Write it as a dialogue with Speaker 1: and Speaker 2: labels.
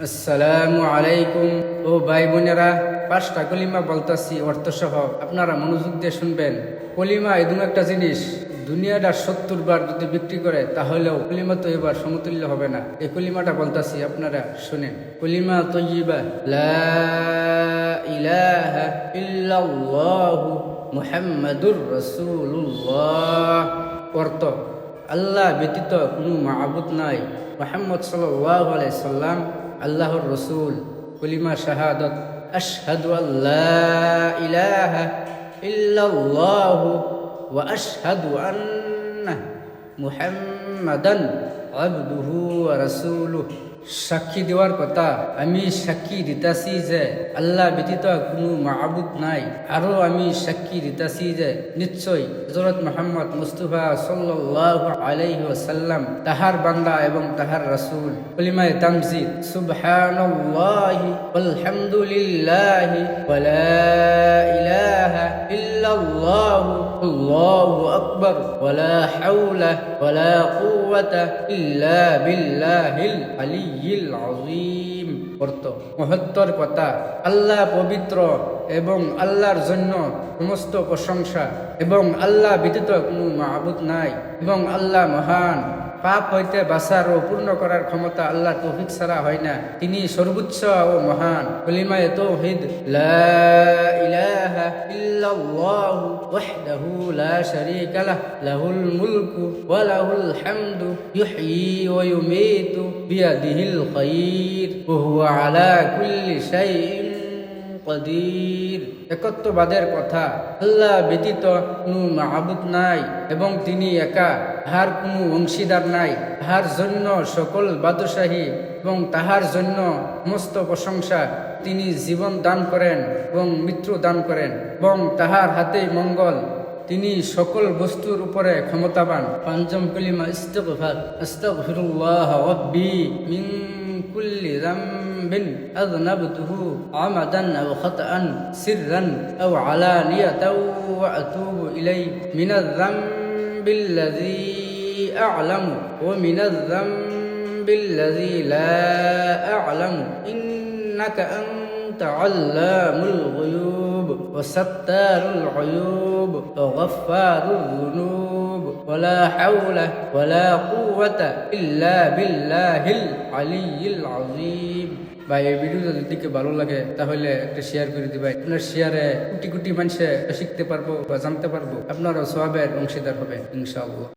Speaker 1: আসসালামু আলাইকুম। ও ভাই বোনেরা, 5টা কলিমা বলতাছি অর্থ সহ, আপনারা মনোযোগ দিয়ে শুনবেন। কলিমা এমন একটা জিনিস, দুনিয়াটা 70 বার যদি বিক্রি করে তাহলেও কলিমা তো এবার সমতুল্য হবে না। এই কলিমাটা বলতাছি, আপনারা শুনেন। কলিমা তয়্যিবা, লা ইলাহা ইল্লাল্লাহু মুহাম্মাদুর রাসূলুল্লাহ। অর্থ: আল্লাহ ব্যতীত কোনো মাবুদ নাই, মুহাম্মদ সাল্লাল্লাহু আলাইহি সাল্লাম আল্লাহর রসুল। কলিমা শাহাদত, আশহাদু আল্লা ইলাহা ইল্লাল্লাহু ওয়া আশহাদু আন্না মুহাম্মাদান আবদুহু ওয়া রাসূলুহু। সাক্ষী দেওয়ার কথা, আমি সাক্ষী দিতাছি যে আল্লাহ ব্যতীত কোনো মাবুদ নাই। আরো আমি সাক্ষী দিতাছি যে নিশ্চয় হযরত মুহাম্মদ মুস্তাফা সাল্লাল্লাহু আলাইহি ওয়াসাল্লাম তাহার বান্দা এবং তাহার রাসূল। কলিমায়ে তামজিদ, সুবহানাল্লাহি ওয়ালহামদুলিল্লাহি ওয়া লা ইলাহা ইল্লাল্লাহু আল্লাহু আকবার ওয়া লা হাওলা ওয়া লা কুওয়াতা ইল্লা বিল্লাহিল আলিয়্যিল আযীম। অর্থ: মহত্তর কথা, আল্লাহ পবিত্র এবং আল্লাহর জন্য সমস্ত প্রশংসা, এবং আল্লাহ ব্যতীত কোনো মাবুদ নাই, এবং আল্লাহ মহান। পাপ হইতে বাঁচার ও পূর্ণ করার ক্ষমতা আল্লাহ তৌফিক ছাড়া হয় না, তিনি সর্বোচ্চ ও মহান। কলিমায়ে তাওহীদ, লা ইলাহা ইল্লাল্লাহু ওয়াহদাহু লা শারীকা লাহু, লাহুল মুলকু ওয়া লাহুল হামদু, ইউহয়ী ওয়া ইউমীতু বিয়াদিহিল খায়র ওয়া হুয়া আলা কুল্লি শাইইন কদির। একত্ববাদের কথা, আল্লাহ ব্যতীত কোনো মাবুদ নাই এবং তিনি একা, তাহার কোনো অংশীদার নাই। তাহার জন্য সকল বাদশাহী এবং তাহার জন্য সমস্ত প্রশংসা। তিনি জীবন দান করেন এবং মৃত্যু দান করেন, এবং তাহার হাতেই মঙ্গল। তিনি সকল বস্তুর উপরে ক্ষমতাবান। পঞ্চম কলিমা ইস্তিগফার, আস্তাগফিরুল্লাহ রাব্বি মিন কুল্লি যামবিন আযনাবতুহু আমাদান আও খাতাআন সিররান আও আলানিয়াতাও ওয়া আতুবু ইলাইহি মিনাজ যামবিল্লাযী আ'লামু ওয়া মিনাজ যামবিল্লাযী লা আ'লামু ইন্নাকা আনতা আল্লামুল গুয়ুব ওয়া সাত্তারুল উয়ুব ওয়া গাফফারুয যুনুব ওয়া লা হাওলা ওয়া লা কুওয়াতা ইল্লা বিল্লাহিল আলিয়্যিল আযীম। ভাই, এই ভিডিওটা যদি ভালো লাগে তাহলে একটা শেয়ার করে দিবেন। আপনার শেয়ারে কোটি কোটি মানুষে শিখতে পারবো বা জানতে পারবো, আপনারও সওয়াবের অংশীদার হবে ইনশাআল্লাহ।